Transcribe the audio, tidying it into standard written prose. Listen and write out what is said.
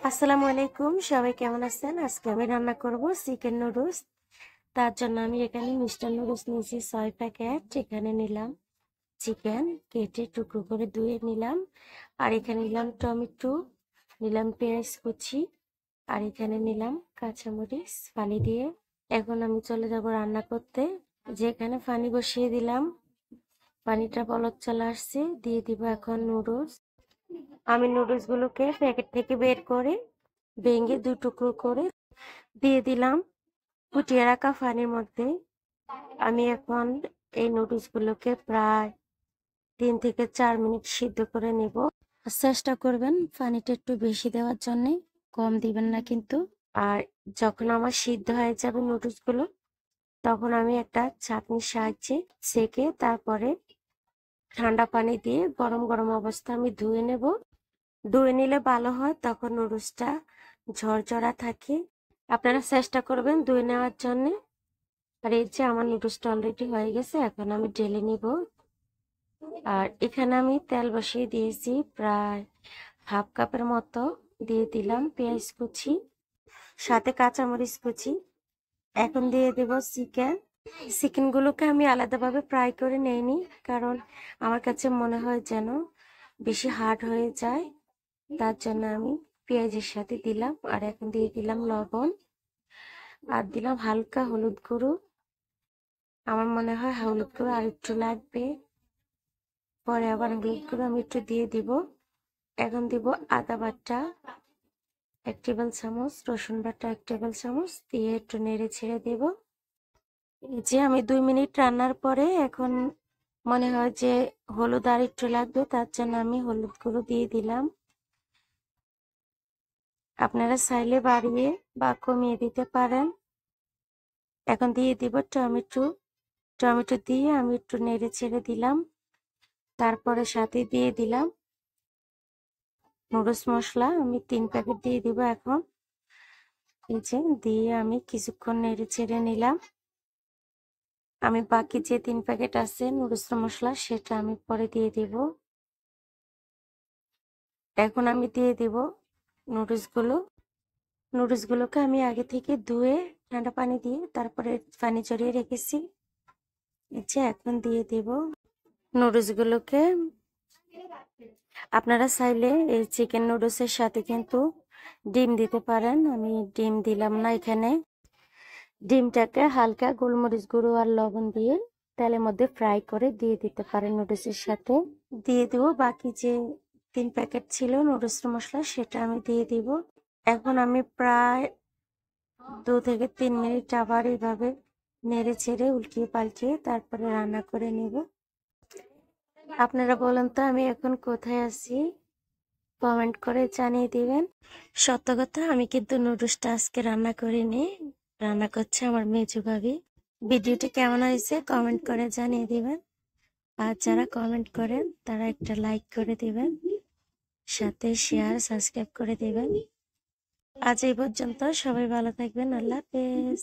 আসসালামু আলাইকুম, সবাই কেমন আছেন? আজকে আমি রান্না করব চিকেন নুডলস। তার জন্য আমি এখানে মিস্টার নুডলস নিয়েছি 6 প্যাকেট। এখানে নিলাম চিকেন কেটে টুকরো করে ধুয়ে নিলাম, আর এখানে নিলাম টমেটো, নিলাম পেঁয়াজ কুচি, আর এখানে নিলাম কাঁচামরিচ পানি দিয়ে। এখন আমি চলে যাব রান্না করতে। যেখানে পানি বসিয়ে দিলাম, পানিটা বলক চলে আসছে, দিয়ে দিব এখন নুডলস। আমি নুডলস গুলোকে প্যাকেট থেকে বের করে ভেঙে 2 টুকরো করে দিয়ে দিলাম ফুটিয়ে রাখা পানির মধ্যে। আমি এখন এই নুডলস গুলোকে প্রায় 3 থেকে 4 মিনিট সিদ্ধ করে নেব। চেষ্টা করবেন পানিটা একটু বেশি দেওয়ার জন্য, কম দিবেন না কিন্তু। আর যখন আমার সিদ্ধ হয়ে যাবে নুডলস গুলো, তখন আমি একটা ছাঁকনির সাহায্যে ছেঁকে তারপরে ঠান্ডা পানি দিয়ে গরম গরম অবস্থা আমি ধুয়ে নেব। ধুয়ে নিলে ভালো হয়, তখন নুডলসটা ঝরঝরা থাকে। আপনারা চেষ্টা করবেন ধুয়ে নেওয়ার জন্য। আর এই যে আমার নুডলসটা অলরেডি হয়ে গেছে, এখন আমি ঢেলে নিব। আর এখানে আমি তেল বসিয়ে দিয়েছি প্রায় হাফ কাপের মতো, দিয়ে দিলাম পেঁয়াজ কুচি, সাথে কাঁচামরিচ কুচি। এখন দিয়ে দেব চিকেন গুলোকে আমি আলাদাভাবে ফ্রাই করে নেইনি, কারণ আমার কাছে মনে হয় যেন বেশি হার্ড হয়ে যায়। তার জন্য আমি পেঁয়াজের সাথে দিলাম। আর এখন দিয়ে দিলাম লবণ, আর দিলাম হালকা হলুদ গুঁড়ো। আমার মনে হয় হলুদ গুঁড়ো আর একটু লাগবে, পরে আবার হলুদ গুঁড়ো আমি একটু দিয়ে দিব। এখন দিব আদা বাটা 1 টেবিল চামচ, রসুন বাটা 1 টেবিল চামচ দিয়ে একটু নেড়ে ছেড়ে দেব। এই যে আমি 2 মিনিট রান্নার পরে এখন মনে হয় যে হলুদ আর একটু লাগবে, তার জন্য আমি হলুদ গুঁড়ো দিয়ে দিলাম। আপনারা চাইলে বাড়িয়ে বা কমিয়ে দিতে পারেন। এখন দিয়ে দিব টমেটো দিয়ে আমি একটু নেড়ে ছেড়ে দিলাম। তারপরে সাথে দিয়ে দিলাম নুডলস মশলা, আমি 3 প্যাকেট দিয়ে দিব। এখন এই যে দিয়ে আমি কিছুক্ষণ নেড়ে ছেড়ে নিলাম। আমি বাকি যে 3 প্যাকেট আছে নুডলস মশলা, সেটা আমি পরে দিয়ে দিব। এখন আমি দিয়ে দিব নুডলসগুলোকে আমি আগে থেকে ধুয়ে ঠান্ডা পানি দিয়ে তারপরে পানি ঝরিয়ে রেখেছি। এই যে এখন দিয়ে দিব নুডলসগুলোকে। আপনারা চাইলে এই চিকেন নুডলসের সাথে কিন্তু ডিম দিতে পারেন, আমি ডিম দিলাম না এখানে। ডিমটাকে হালকা গোলমরিচ গুঁড়ো আর লবণ দিয়ে তেলের মধ্যে ফ্রাই করে দিয়ে দিতে পারেন নুডলসের সাথে। দিয়ে দিব বাকি যে 3 প্যাকেট ছিল নুডলস মশলা, সেটা আমি দিয়ে দিব। এখন আমি প্রায় 2 থেকে 3 মিনিট আবার এইভাবে নেড়ে ছেড়ে উল্টিয়ে পাল্টিয়ে তারপরে রান্না করে নেব। আপনারা বলেন তো আমি এখন কোথায় আছি, কমেন্ট করে জানিয়ে দিবেন। সত্য কথা, আমি কিন্তু নুডলসটা আজকে রান্না করিনি, রান্না করছে আমার মেজু ভাবি। ভিডিওটি কেমন হয়েছে কমেন্ট করে জানিয়ে দিবেন। আর যারা কমেন্ট করেন তারা একটা লাইক করে দিবেন, সাথে শেয়ার সাবস্ক্রাইব করে দিবেন। আজ এই পর্যন্ত, সবাই ভালো থাকবেন। আল্লাহ হাফেজ।